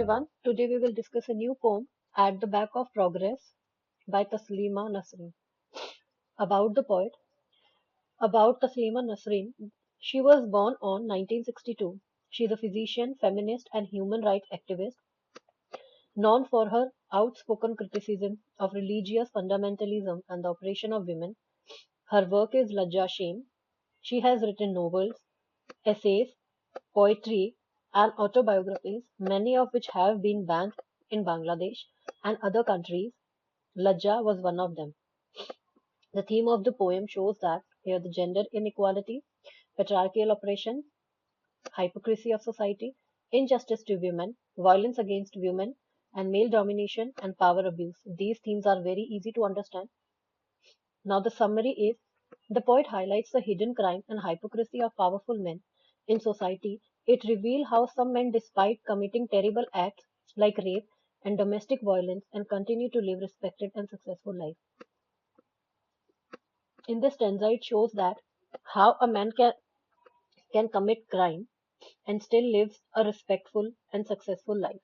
everyone. Today we will discuss a new poem, At the Back of Progress by Taslima Nasrin. About the poet. About Taslima Nasrin. She was born on 1962. She is a physician, feminist, and human rights activist, known for her outspoken criticism of religious fundamentalism and the oppression of women. Her work is Lajja Shame. She has written novels, essays, poetry, and autobiographies, many of which have been banned in Bangladesh and other countries. Lajja was one of them. The theme of the poem shows that here the gender inequality, patriarchal oppression, hypocrisy of society, injustice to women, violence against women, and male domination and power abuse. These themes are very easy to understand. Now, the summary is the poet highlights the hidden crime and hypocrisy of powerful men in society. It reveals how some men, despite committing terrible acts like rape and domestic violence, and continue to live respected and successful lives. In this stanza, it shows that how a man can commit crime and still lives a respectful and successful life.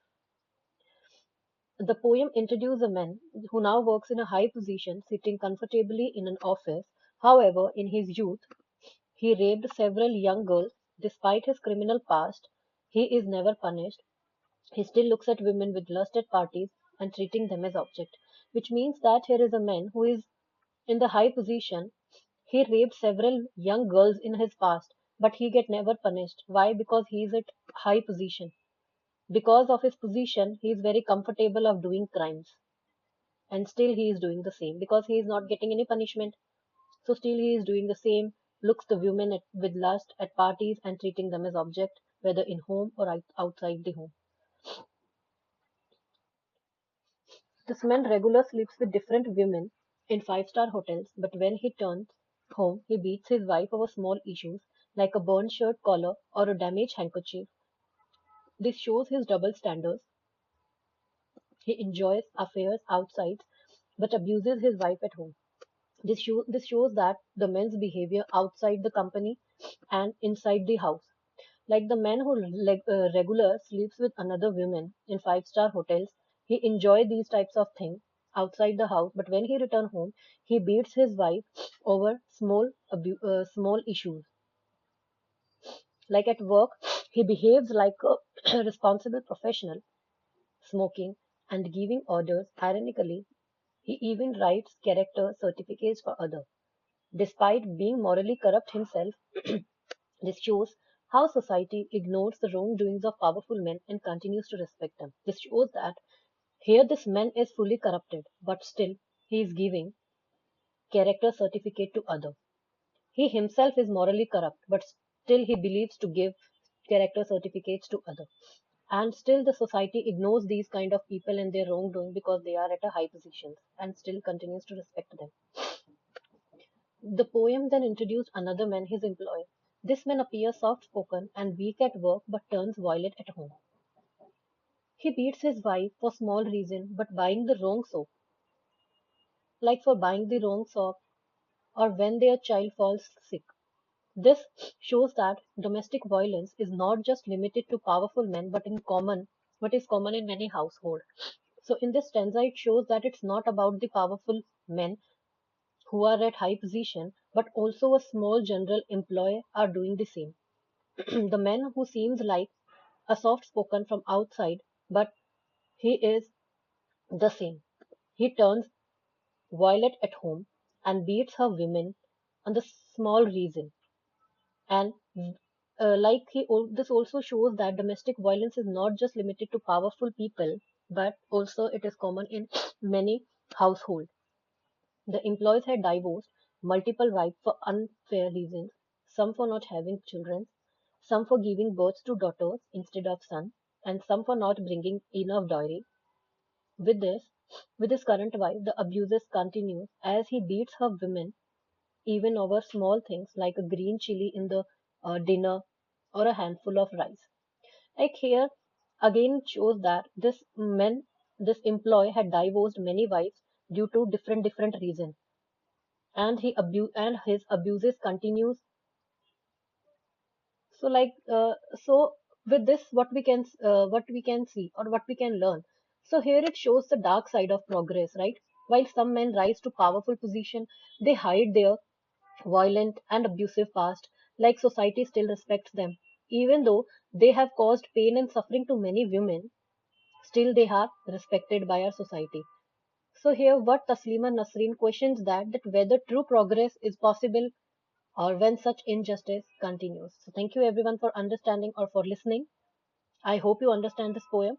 The poem introduces a man who now works in a high position, sitting comfortably in an office. However, in his youth, he raped several young girls. Despite his criminal past, he is never punished. He still looks at women with lust at parties and treating them as objects, which means that here is a man who is in the high position. He raped several young girls in his past, but he get never punished. Why? Because he is at high position. Because of his position, he is very comfortable of doing crimes, and still he is doing the same because he is not getting any punishment. So still he is doing the same, looks the women with lust at parties and treating them as object, whether in home or outside the home. This man regular sleeps with different women in five-star hotels, but when he turns home, he beats his wife over small issues like a burned shirt collar or a damaged handkerchief. This shows his double standards. He enjoys affairs outside but abuses his wife at home. This shows that the man's behavior outside the company and inside the house. Like the man who regular sleeps with another woman in five-star hotels, he enjoy these types of things outside the house, but when he return home, he beats his wife over small issues. Like at work, he behaves like a responsible professional, smoking and giving orders. Ironically, he even writes character certificates for others. Despite being morally corrupt himself, this shows how society ignores the wrongdoings of powerful men and continues to respect them. This shows that here this man is fully corrupted, but still he is giving character certificate to others. He himself is morally corrupt, but still he believes to give character certificates to others. And still the society ignores these kind of people and their wrongdoing because they are at a high position and still continues to respect them. The poem then introduced another man, his employer. This man appears soft spoken and weak at work but turns violent at home. He beats his wife for small reason but buying the wrong soap, like for buying the wrong soap or when their child falls sick. This shows that domestic violence is not just limited to powerful men but is common in many households. So in this stanza it shows that it's not about the powerful men who are at high position, but also a small general employee are doing the same. The man who seems like a soft spoken from outside, but he is the same. He turns violent at home and beats her women on the small reason. And this also shows that domestic violence is not just limited to powerful people, but also it is common in many households. The employees had divorced multiple wives for unfair reasons, some for not having children, some for giving birth to daughters instead of sons, and some for not bringing enough dowry. With this, with his current wife, the abuses continue as he beats her women even over small things like a green chili in the dinner or a handful of rice. Like here, again it shows that this employee had divorced many wives due to different reasons, and his abuses continues. So with this, what we can see or what we can learn. So here it shows the dark side of progress, right? While some men rise to powerful position, they hide their violent and abusive past, like society still respects them. Even though they have caused pain and suffering to many women, still they are respected by our society. So here what Taslima Nasreen questions that whether true progress is possible or when such injustice continues. So thank you everyone for understanding or for listening. I hope you understand this poem.